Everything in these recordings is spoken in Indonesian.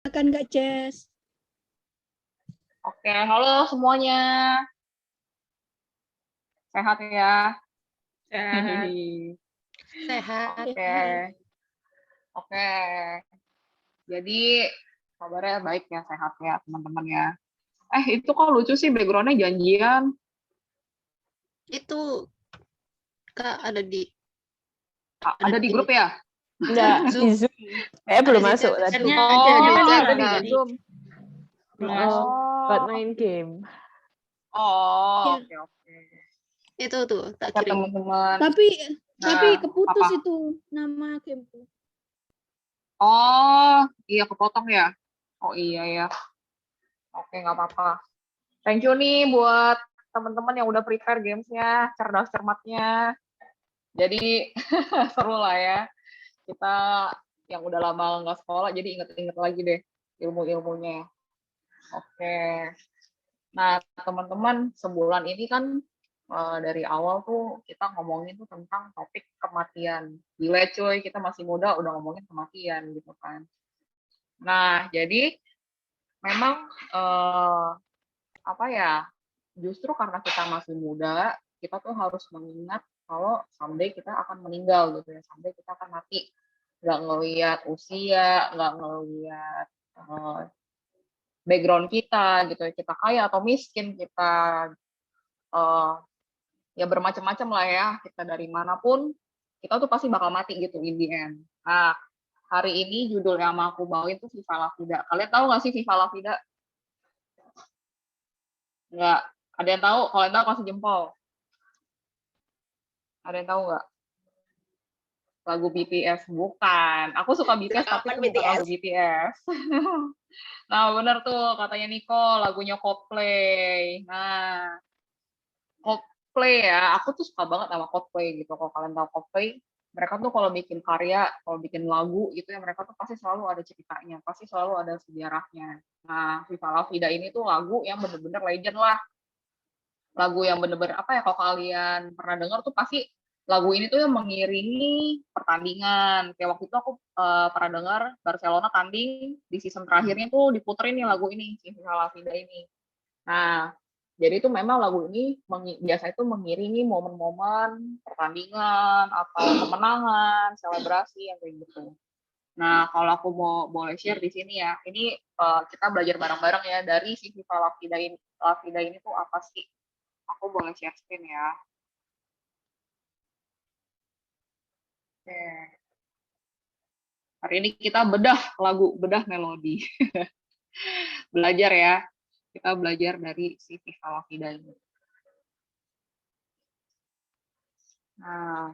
Akan Kak Ces. Oke, halo semuanya. Sehat ya? Sehat. Sehat. Oke. Oke. Jadi kabarnya baik ya, sehat ya teman-teman ya. Itu kok lucu sih background-nya janjian. Itu Kak ada di Ada di grup ya? Enggak, di Zoom. Belum masuk tadi. chatnya Oh, ada di chat ada di tadi. Zoom. Belum masuk. Buat main game. Oh, Ya. oke. Itu tuh tak Oke, kirim. teman-teman. Tapi keputus apa? itu nama gameku. Oh, iya kepotong ya? Oh iya ya. Oke, nggak apa-apa. Thank you nih buat teman-teman yang udah prepare gamesnya, cerdas cermatnya. Jadi seru lah ya. Kita yang udah lama nggak sekolah, jadi inget-inget lagi deh ilmu-ilmunya. Oke. Nah, teman-teman, sebulan ini kan dari awal tuh kita ngomongin tuh tentang topik kematian. Gila cuy, kita masih muda udah ngomongin kematian gitu kan. Nah, jadi memang apa ya, justru karena kita masih muda, kita tuh harus mengingat kalau someday kita akan meninggal gitu ya, someday kita akan mati. Nggak ngelihat usia, nggak ngelihat background kita gitu ya, kita kaya atau miskin, kita ya bermacam-macam lah ya, kita dari manapun, kita tuh pasti bakal mati gitu in the end. Nah, hari ini judul yang mau aku bawain tuh Viva La Vida. Kalian tahu nggak sih Viva La Vida? Nggak. Ada yang tahu? Kalau yang tahu kasih jempol. Ada yang tahu nggak? Lagu BTS? Bukan. Aku suka BTS tapi itu bukan lagu BTS. Nah, bener tuh katanya Nico, lagunya Coldplay. Nah, Coldplay ya, aku tuh suka banget sama Coldplay gitu. Kalau kalian tahu Coldplay, mereka tuh kalau bikin karya, kalau bikin lagu gitu ya, mereka tuh pasti selalu ada ceritanya, pasti selalu ada sejarahnya. Nah, Viva La Vida ini tuh lagu yang bener-bener legend lah. Lagu yang bener-bener apa ya, kalau kalian pernah dengar tuh pasti lagu ini tuh yang mengiringi pertandingan. Kayak waktu itu aku pernah dengar Barcelona tanding di season terakhirnya tuh diputerin nih lagu ini, Viva La Vida ini. Nah, jadi itu memang lagu ini biasa itu mengiringi momen-momen pertandingan atau kemenangan, selebrasi yang kayak gitu. Nah, kalau aku mau boleh share di sini ya, ini kita belajar bareng-bareng ya dari si Viva La Vida ini. La Vida ini tuh apa sih? Aku boleh share screen ya. Oke. Hari ini kita bedah lagu, bedah melodi. Belajar ya. Kita belajar dari si Viva La Vida ini. Nah,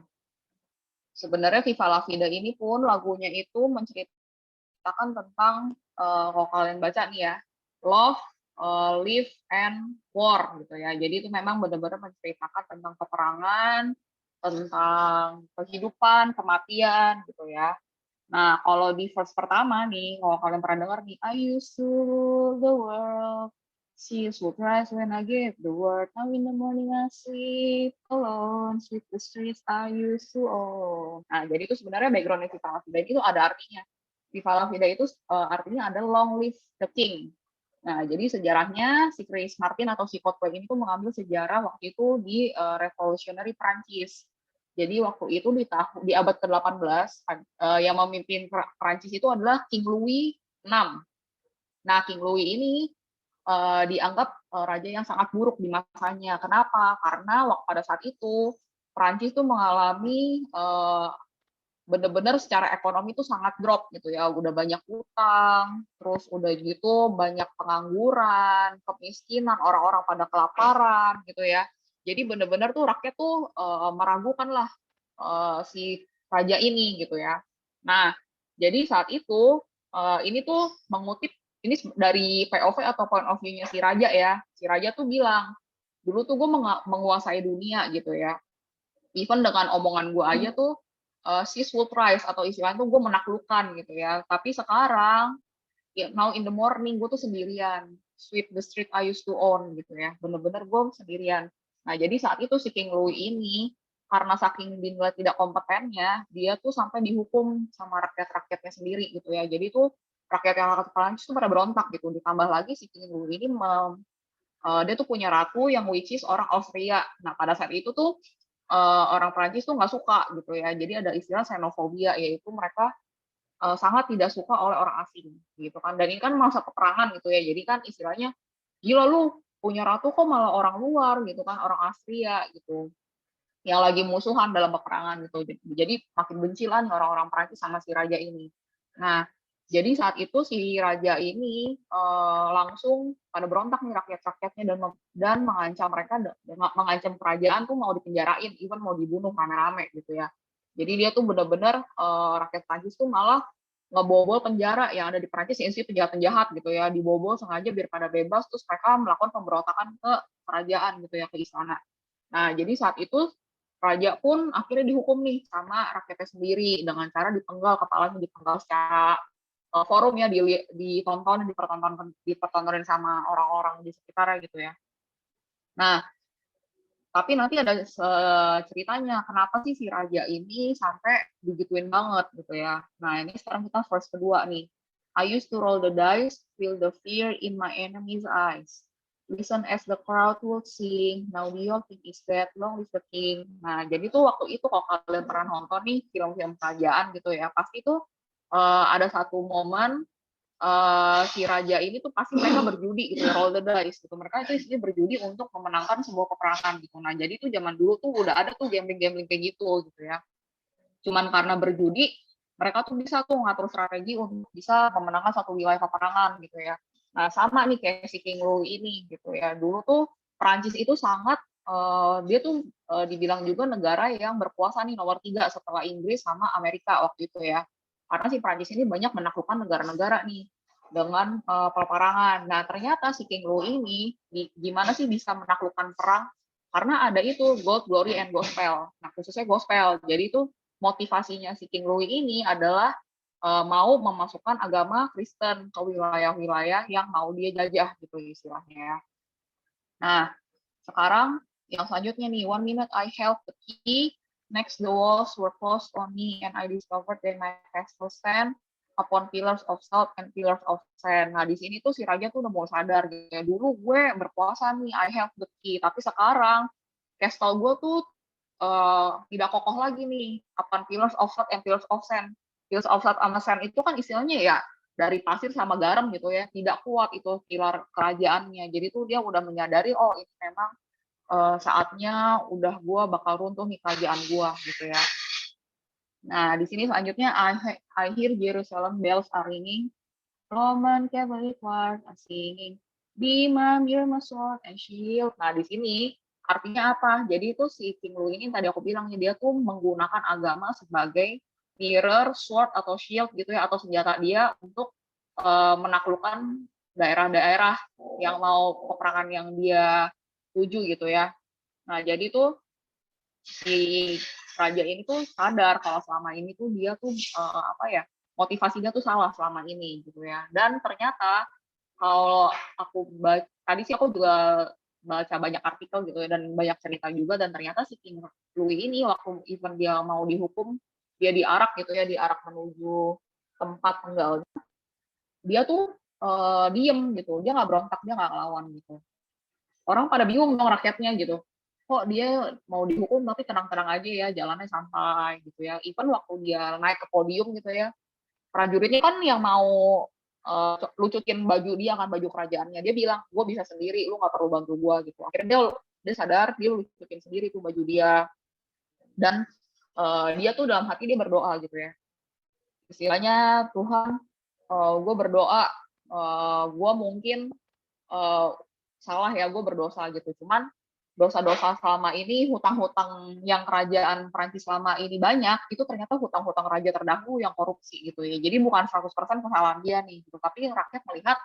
sebenarnya Viva La Vida ini pun lagunya itu menceritakan tentang kalau kalian baca nih ya, love, live, and war gitu ya. Jadi itu memang benar-benar menceritakan tentang peperangan, tentang kehidupan, kematian gitu ya. Nah, kalau di verse pertama nih, kalau kalian pernah dengar nih, I used to rule the world, she would rise when I gave the word, now in the morning I sleep alone, sweep the streets I used to own. Nah, jadi itu sebenarnya background Viva La Vida itu ada artinya. Viva La Vida itu artinya ada long live the king. Nah, jadi sejarahnya si Chris Martin atau si Coldplay ini tuh mengambil sejarah waktu itu di revolutionary Prancis. Jadi waktu itu di abad ke-18 yang memimpin Prancis itu adalah King Louis VI. Nah, King Louis ini dianggap raja yang sangat buruk di masanya. Kenapa? Karena pada saat itu Prancis tuh mengalami benar-benar secara ekonomi tuh sangat drop gitu ya, udah banyak utang, terus udah gitu banyak pengangguran, kemiskinan, orang-orang pada kelaparan gitu ya. Jadi benar-benar tuh rakyat tuh meragukan lah si raja ini gitu ya. Nah, jadi saat itu ini tuh mengutip ini dari POV atau point of view-nya si raja ya. Si raja tuh bilang, dulu tuh gue menguasai dunia gitu ya. Even dengan omongan gue aja tuh sis would rise atau istilahnya tuh gue menaklukkan gitu ya. Tapi sekarang ya, now in the morning gue tuh sendirian. Sweep the street I used to own gitu ya. Bener-bener gue sendirian. Nah, jadi saat itu si King Louis ini karena saking dinilai tidak kompetennya, dia tuh sampai dihukum sama rakyat-rakyatnya sendiri gitu ya. Jadi tuh rakyat Prancis tuh pada berontak gitu. Ditambah lagi si King Louis ini dia tuh punya ratu yang which is orang Austria. Nah, pada saat itu tuh orang Prancis tuh nggak suka gitu ya. Jadi ada istilah xenofobia, yaitu mereka sangat tidak suka oleh orang asing gitu kan. Dan ini kan masa peperangan gitu ya. Jadi kan istilahnya, gila lu punya ratu kok malah orang luar gitu kan, orang Austria gitu, yang lagi musuhan dalam peperangan gitu. Jadi makin benci lah nih orang-orang Prancis sama si raja ini. Nah, jadi saat itu si raja ini langsung pada berontak nih rakyat-rakyatnya dan mengancam mereka, mengancam kerajaan tuh mau dipenjarain, even mau dibunuh rame-rame gitu ya. Jadi dia tuh benar-benar rakyat Prancis tuh malah ngebobol penjara yang ada di Prancis, yang sih penjahat-penjahat gitu ya, dibobol sengaja biar pada bebas, terus mereka melakukan pemberontakan ke kerajaan gitu ya, ke istana. Nah, jadi saat itu raja pun akhirnya dihukum nih sama rakyatnya sendiri dengan cara dipenggal, kepalanya dipenggal secara forum ya, dipertontonin sama orang-orang di sekitarnya gitu ya. Nah, tapi nanti ada ceritanya kenapa sih si raja ini sampai digituin banget gitu ya. Nah, ini sekarang kita verse kedua nih. I used to roll the dice, feel the fear in my enemy's eyes. Listen as the crowd would sing, now the whole thing is dead, long live the king. Nah, jadi tuh waktu itu kalau kalian pernah nonton nih film-film kerajaan gitu ya, pasti tuh ada satu momen si raja ini tuh pasti mereka berjudi gitu ya, roll the dice gitu. Mereka itu isinya berjudi untuk memenangkan sebuah peperangan gitu. Nah, jadi tuh zaman dulu tuh udah ada tuh gambling-gambling kayak gitu ya. Cuman karena berjudi, mereka tuh bisa tuh ngatur strategi untuk bisa memenangkan satu wilayah peperangan gitu ya. Nah, sama nih kayak si King Louis ini gitu ya. Dulu tuh Perancis itu sangat dia tuh dibilang juga negara yang berkuasa nih nomor 3 setelah Inggris sama Amerika waktu itu ya. Karena si Prancis ini banyak menaklukkan negara-negara nih dengan peperangan. Nah, ternyata si King Louis ini gimana sih bisa menaklukkan perang? Karena ada itu gold, glory, and gospel. Nah, khususnya gospel. Jadi itu motivasinya si King Louis ini adalah mau memasukkan agama Kristen ke wilayah-wilayah yang mau dia jajah gitu istilahnya ya. Nah, sekarang yang selanjutnya nih, 1 minute I held the key. Next, the walls were closed on me, and I discovered that my castle stand upon pillars of salt and pillars of sand. Nah, di sini tuh si raja tuh udah mau sadar gitu ya. Dulu gue berkuasa nih, I have the key. Tapi sekarang, castle gue tuh tidak kokoh lagi nih, upon pillars of salt and pillars of sand. Pillars of salt sama sand itu kan istilahnya ya dari pasir sama garam gitu ya. Tidak kuat itu pilar kerajaannya. Jadi tuh dia udah menyadari, oh ini memang saatnya udah gua bakal runtuh nih kerajaan gua gitu ya. Nah, di sini selanjutnya I hear Jerusalem bells are ringing, Roman cavalry choirs are singing, Be my mirror, my sword and shield. Nah, di sini artinya apa? Jadi itu si King Louis ini tadi aku bilang dia tuh menggunakan agama sebagai mirror, sword atau shield gitu ya, atau senjata dia untuk menaklukkan daerah-daerah yang mau peperangan yang dia tuju gitu ya. Nah, jadi tuh si raja ini tuh sadar kalau selama ini tuh dia tuh motivasinya tuh salah selama ini gitu ya. Dan ternyata kalau aku tadi sih aku juga baca banyak artikel gitu ya dan banyak cerita juga, dan ternyata si King Louis ini waktu even dia mau dihukum, dia diarak gitu ya, diarak menuju tempat penggalnya. Dia tuh diem gitu, dia nggak berontak, dia nggak ngelawan gitu. Orang pada bingung dong rakyatnya gitu. Kok dia mau dihukum tapi tenang-tenang aja ya, jalannya santai gitu ya. Even waktu dia naik ke podium gitu ya, prajuritnya kan yang mau lucutin baju dia kan, baju kerajaannya. Dia bilang, gue bisa sendiri, lu nggak perlu bantu gue gitu. Akhirnya dia sadar, dia lucutin sendiri tuh baju dia. Dan dia tuh dalam hati dia berdoa gitu ya. Istilahnya, Tuhan, gue berdoa, gue mungkin salah ya, gue berdosa gitu. Cuman dosa-dosa selama ini, hutang-hutang yang kerajaan Perancis selama ini banyak, itu ternyata hutang-hutang raja terdahulu yang korupsi gitu ya. Jadi bukan 100% kesalahan dia nih, gitu. Tapi rakyat melihat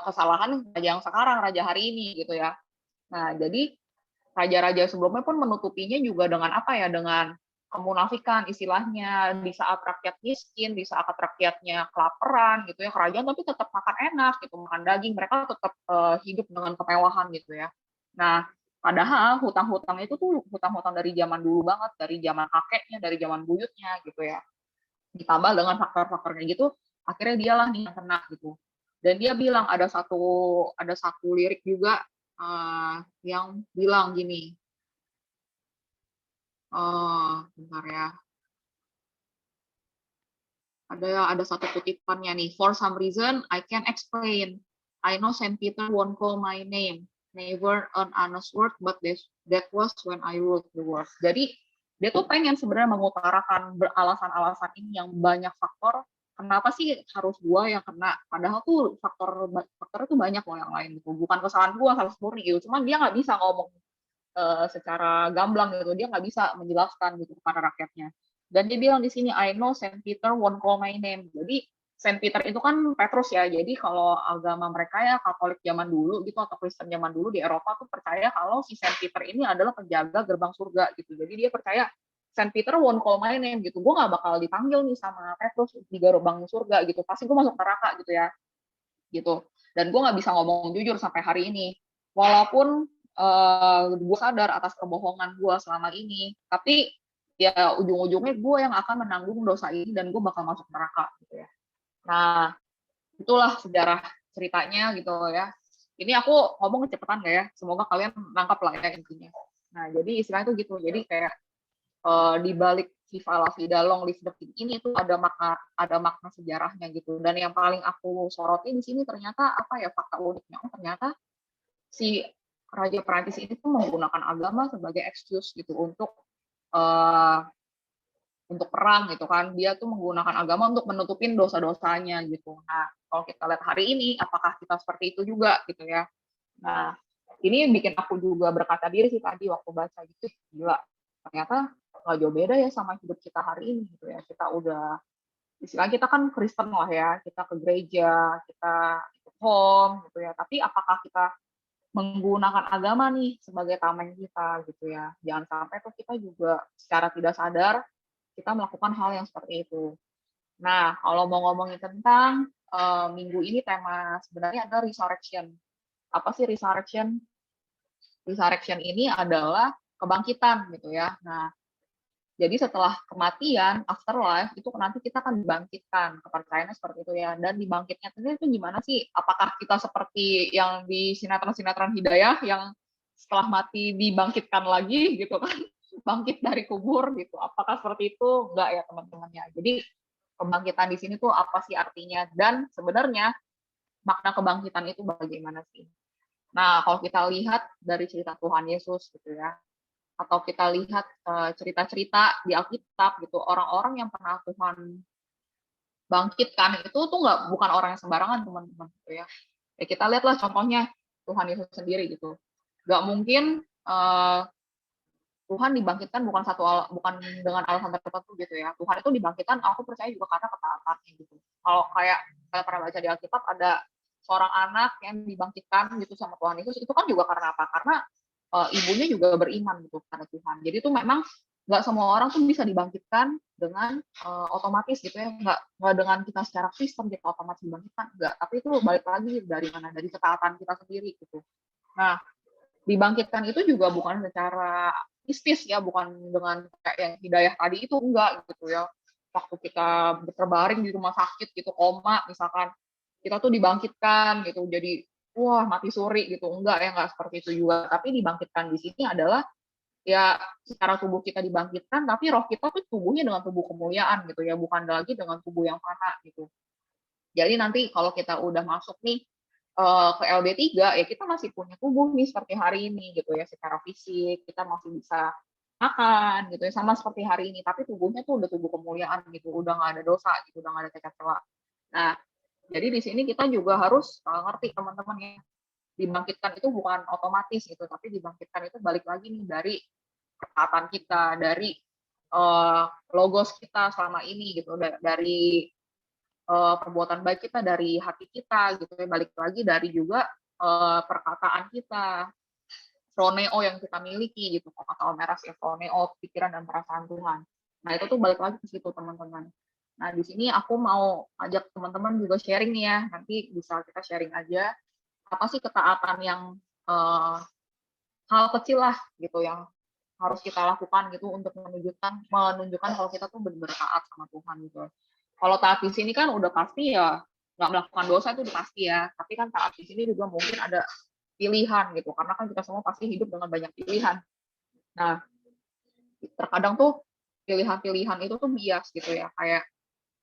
kesalahan raja yang sekarang, raja hari ini gitu ya. Nah, jadi raja-raja sebelumnya pun menutupinya juga dengan apa ya, dengan kemunafikan istilahnya, di saat rakyat miskin, di saat rakyatnya kelaparan gitu ya, kerajaan tapi tetap makan enak gitu, makan daging, mereka tetap hidup dengan kemewahan gitu ya. Nah, padahal hutang-hutang itu tuh hutang-hutang dari zaman dulu banget, dari zaman kakeknya, dari zaman buyutnya gitu ya. Ditambah dengan faktor-faktornya gitu, Akhirnya dialah nih yang kena gitu. Dan dia bilang ada satu lirik juga yang bilang gini, bentar ya, ada satu kutipannya nih. For some reason I can't explain. I know Saint Peter won't call my name. Never an honest word, but that was when I wrote the word. Jadi dia tuh pengen sebenarnya mengutarakan beralasan-alasan ini yang banyak faktor. Kenapa sih harus gua yang kena? Padahal tuh faktor itu banyak loh yang lain gitu. Bukan kesalahan gua, harus murni gitu. Cuman dia nggak bisa ngomong secara gamblang gitu. Dia nggak bisa menjelaskan gitu kepada rakyatnya. Dan dia bilang di sini, I know Saint Peter won't call my name. Jadi Saint Peter itu kan Petrus ya. Jadi kalau agama mereka ya Katolik zaman dulu gitu atau Kristen zaman dulu di Eropa tuh percaya kalau si Saint Peter ini adalah penjaga gerbang surga gitu. Jadi dia percaya Saint Peter won't call my name gitu. Gue nggak bakal dipanggil nih sama Petrus di gerbang surga gitu. Pasti gue masuk neraka gitu ya. Gitu. Dan gue nggak bisa ngomong jujur sampai hari ini. Walaupun gue sadar atas kebohongan gue selama ini, tapi ya ujung-ujungnya gue yang akan menanggung dosa ini dan gue bakal masuk neraka gitu ya. Nah, itulah sejarah ceritanya gitu ya. Ini aku ngomong kecepatan gak ya? Semoga kalian nangkap lah ya intinya. Nah, jadi istilahnya itu gitu. Jadi kayak di balik Viva la Vida Long Live the King ini tuh ada makna sejarahnya gitu. Dan yang paling aku soroti di sini ternyata apa ya, fakta uniknya, ternyata si Raja Perancis ini tuh menggunakan agama sebagai excuse gitu untuk perang gitu kan. Dia tuh menggunakan agama untuk menutupin dosa-dosanya gitu. Nah, kalau kita lihat hari ini, apakah kita seperti itu juga gitu ya. Nah, ini bikin aku juga berkata diri sih tadi waktu baca gitu, gila, ternyata nggak jauh beda ya sama hidup kita hari ini gitu ya. Kita udah, istilahnya kita kan Kristen lah ya, kita ke gereja, kita ikut home gitu ya. Tapi apakah kita menggunakan agama nih sebagai tameng kita gitu ya. Jangan sampai tuh kita juga secara tidak sadar kita melakukan hal yang seperti itu. Nah, kalau mau ngomongin tentang minggu ini tema sebenarnya adalah resurrection. Apa sih resurrection? Resurrection ini adalah kebangkitan gitu ya. Nah, jadi setelah kematian, afterlife, itu nanti kita akan dibangkitkan. Kepercayaannya seperti itu ya. Dan dibangkitnya itu gimana sih? Apakah kita seperti yang di sinetron-sinetron Hidayah, yang setelah mati dibangkitkan lagi gitu kan? Bangkit dari kubur gitu. Apakah seperti itu? Enggak ya teman-teman ya. Jadi kebangkitan di sini tuh apa sih artinya? Dan sebenarnya makna kebangkitan itu bagaimana sih? Nah, kalau kita lihat dari cerita Tuhan Yesus gitu ya, atau kita lihat cerita-cerita di Alkitab gitu, orang-orang yang pernah Tuhan bangkitkan itu tuh bukan orang yang sembarangan teman-teman gitu ya. Ya kita lihatlah contohnya Tuhan Yesus sendiri gitu. Nggak mungkin Tuhan dibangkitkan bukan dengan alasan tertentu gitu ya. Tuhan itu dibangkitkan, aku percaya juga karena ketaatannya gitu. Kalau kayak saya pernah baca di Alkitab ada seorang anak yang dibangkitkan gitu sama Tuhan Yesus, itu kan juga karena apa? Karena ibunya juga beriman gitu pada Tuhan. Jadi itu memang nggak semua orang tuh bisa dibangkitkan dengan otomatis gitu ya, nggak dengan kita secara Kristen kita otomatis dibangkitkan, nggak. Tapi itu balik lagi dari mana? Dari ketaatan kita sendiri gitu. Nah, dibangkitkan itu juga bukan secara mistis ya, bukan dengan kayak yang Hidayah tadi itu, enggak gitu ya. Waktu kita terbaring di rumah sakit gitu, koma misalkan, kita tuh dibangkitkan gitu, jadi wah mati suri gitu, enggak ya, enggak seperti itu juga. Tapi dibangkitkan di sini adalah ya secara tubuh kita dibangkitkan, tapi roh kita tuh tubuhnya dengan tubuh kemuliaan gitu ya, bukan lagi dengan tubuh yang fana gitu. Jadi nanti kalau kita udah masuk nih ke LB3 ya kita masih punya tubuh nih seperti hari ini gitu ya, secara fisik kita masih bisa makan gitu ya, sama seperti hari ini, tapi tubuhnya tuh udah tubuh kemuliaan gitu, udah nggak ada dosa gitu, udah nggak ada cacat celah. Nah, jadi di sini kita juga harus ngerti teman-teman ya, dibangkitkan itu bukan otomatis gitu, tapi dibangkitkan itu balik lagi nih dari ketaatan kita, dari logos kita selama ini gitu, dari perbuatan baik kita, dari hati kita gitu ya, balik lagi dari juga perkataan kita, froneo yang kita miliki gitu, kalau kata Om Eras ya, froneo, pikiran dan perasaan Tuhan. Nah itu tuh balik lagi ke situ teman-teman. Nah di sini aku mau ajak teman-teman juga sharing nih ya, nanti bisa kita sharing aja apa sih ketaatan yang hal kecil lah gitu yang harus kita lakukan gitu untuk menunjukkan kalau kita tuh benar-benar taat sama Tuhan gitu. Kalau taat di sini kan udah pasti ya nggak melakukan dosa itu udah pasti ya. Tapi kan taat di sini juga mungkin ada pilihan gitu, karena kan kita semua pasti hidup dengan banyak pilihan. Nah, terkadang tuh pilihan-pilihan itu tuh bias gitu ya, kayak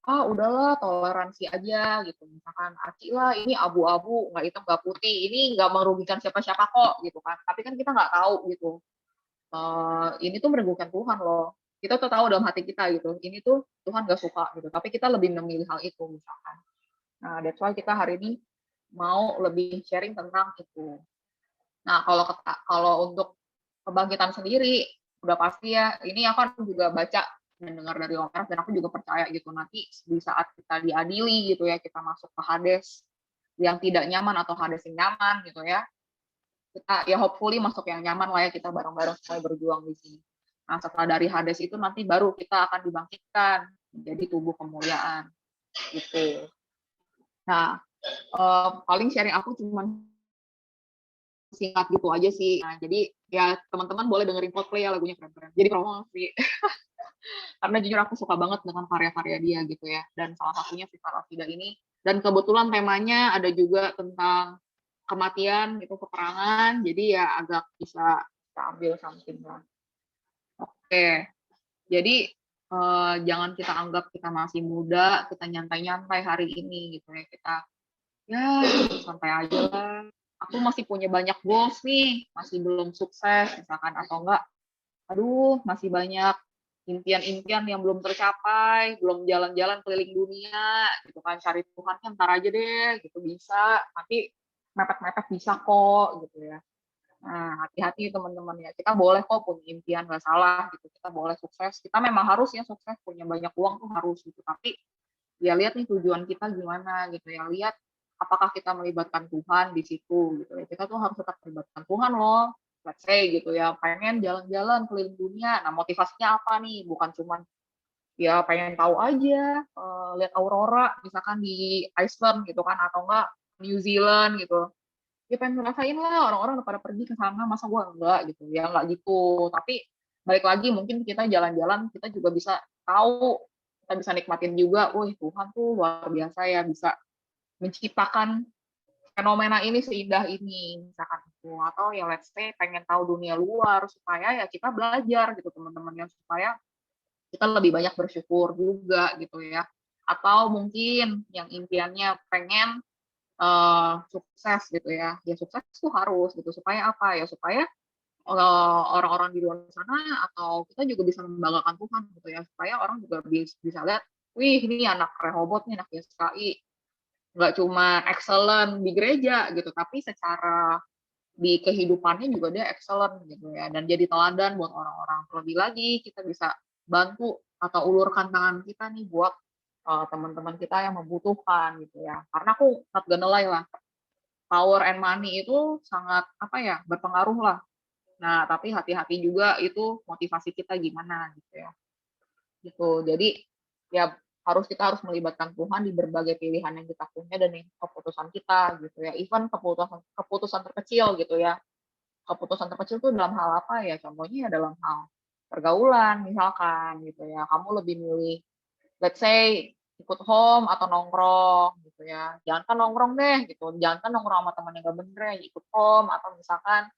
udahlah toleransi aja gitu, misalkan Aci lah ini abu-abu nggak hitam nggak putih, ini nggak merugikan siapa-siapa kok gitu kan, tapi kan kita nggak tahu gitu. Ini tuh merugikan Tuhan loh, kita tuh tahu dalam hati kita gitu, ini tuh Tuhan gak suka gitu, tapi kita lebih memilih hal itu misalkan. Nah, that's why kita hari ini mau lebih sharing tentang itu. Nah, kalau untuk kebangkitan sendiri, udah pasti ya, ini aku kan juga baca dan dengar dari orang, dan aku juga percaya gitu, nanti di saat kita diadili gitu ya, kita masuk ke Hades yang tidak nyaman atau Hades yang nyaman gitu ya, kita ya hopefully masuk yang nyaman lah ya, kita bareng-bareng supaya berjuang di sini. Nah, setelah dari Hades itu nanti baru kita akan dibangkitkan menjadi tubuh kemuliaan gitu. Nah, paling sharing aku cuman singkat gitu aja sih. Nah, jadi ya teman-teman boleh dengerin Coldplay ya, lagunya keren-keren. Jadi promosi. Karena jujur aku suka banget dengan karya-karya dia gitu ya. Dan salah satunya Viva La Vida ini. Dan kebetulan temanya ada juga tentang kematian, itu peperangan. Jadi ya agak bisa kita ambil something lah. Oke. Jadi jangan kita anggap kita masih muda, kita nyantai-nyantai hari ini gitu ya. Kita ya santai aja lah. Aku masih punya banyak goals nih, masih belum sukses misalkan, atau enggak, aduh masih banyak impian-impian yang belum tercapai, belum jalan-jalan keliling dunia gitu kan, cari Tuhan kan ntar aja deh gitu, bisa nanti mepet-mepet bisa kok gitu ya. Nah, hati-hati teman-teman ya, kita boleh kok punya impian, nggak salah gitu, kita boleh sukses, kita memang harus ya sukses, punya banyak uang tuh harus gitu, tapi ya lihat nih tujuan kita gimana gitu ya, lihat apakah kita melibatkan Tuhan di situ gitu ya, kita tuh harus tetap melibatkan Tuhan loh. Let's say gitu ya, pengen jalan-jalan keliling dunia, nah motivasinya apa nih, bukan cuman ya pengen tahu aja, lihat aurora misalkan di Iceland gitu kan, atau enggak New Zealand gitu, ya pengen ngerasain lah, orang-orang udah pada pergi ke sana, masa gua enggak gitu ya, enggak gitu. Tapi balik lagi mungkin kita jalan-jalan kita juga bisa tahu, kita bisa nikmatin juga, wih Tuhan tuh luar biasa ya, bisa menciptakan fenomena ini seindah ini misalkan itu, atau ya let's say pengen tahu dunia luar supaya ya kita belajar gitu teman-teman, yang supaya kita lebih banyak bersyukur juga gitu ya. Atau mungkin yang impiannya pengen sukses gitu ya, ya sukses tuh harus gitu, supaya apa ya, supaya orang-orang di luar sana atau kita juga bisa membanggakan Tuhan gitu ya, supaya orang juga bisa lihat, wih ini anak Rehoboth nih, anak YSKI nggak cuma excellent di gereja gitu, tapi secara di kehidupannya juga dia excellent gitu ya, dan jadi teladan buat orang-orang. Terlebih lagi kita bisa bantu atau ulurkan tangan kita nih buat teman-teman kita yang membutuhkan gitu ya. Karena aku not gonna lie lah, power and money itu sangat apa ya, berpengaruh lah. Nah, tapi hati-hati juga itu motivasi kita gimana gitu ya. Gitu. Jadi ya kita harus melibatkan Tuhan di berbagai pilihan yang kita punya dan keputusan kita gitu ya. Even keputusan keputusan terkecil gitu ya. Keputusan terkecil tuh dalam hal apa ya? Contohnya ya dalam hal pergaulan misalkan gitu ya. Kamu lebih milih let's say ikut home atau nongkrong gitu ya. Jangan kan nongkrong deh gitu. Jangan kan nongkrong sama teman yang gak bener ya, ikut home, atau misalkan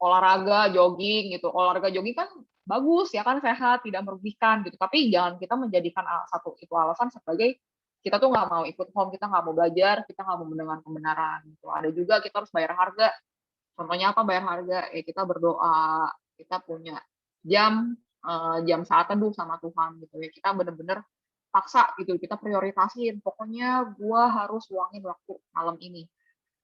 olahraga jogging gitu. Olahraga jogging kan bagus ya kan, sehat, tidak merugikan gitu. Tapi jangan kita menjadikan satu itu alasan sebagai kita tuh nggak mau ikut home, kita nggak mau belajar, kita nggak mau mendengar kebenaran gitu. Ada juga kita harus bayar harga. Contohnya apa bayar harga? Ya kita berdoa, kita punya jam jam saat teduh sama Tuhan gitu ya. Kita bener-bener paksa gitu, kita prioritasin. Pokoknya gua harus luangin waktu malam ini.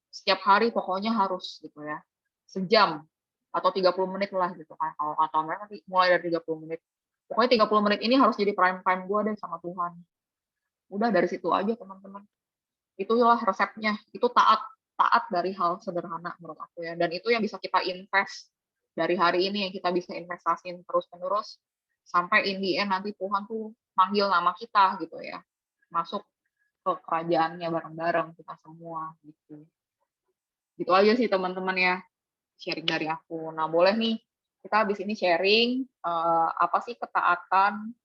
Setiap hari pokoknya harus gitu ya. Sejam atau 30 menit lah gitu kan. Kalau kata mereka mulai dari 30 menit. Pokoknya 30 menit ini harus jadi prime time gue deh sama Tuhan. Udah dari situ aja teman-teman. Itulah resepnya. Itu taat taat dari hal sederhana menurut aku ya. Dan itu yang bisa kita invest dari hari ini, yang kita bisa investasiin terus-menerus sampai in the end nanti Tuhan tuh manggil nama kita gitu ya. Masuk ke kerajaannya bareng-bareng kita semua gitu. Gitu aja sih teman-teman ya, sharing dari aku. Nah, boleh nih kita habis ini sharing apa sih ketaatan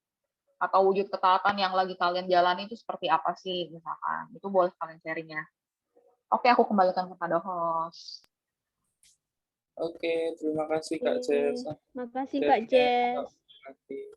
atau wujud ketaatan yang lagi kalian jalani itu seperti apa sih misalkan. Itu boleh kalian sharing ya. Oke, aku kembalikan kepada host. Oke, terima kasih Kak Oke. Jess. Makasih Kak Jess. Nanti.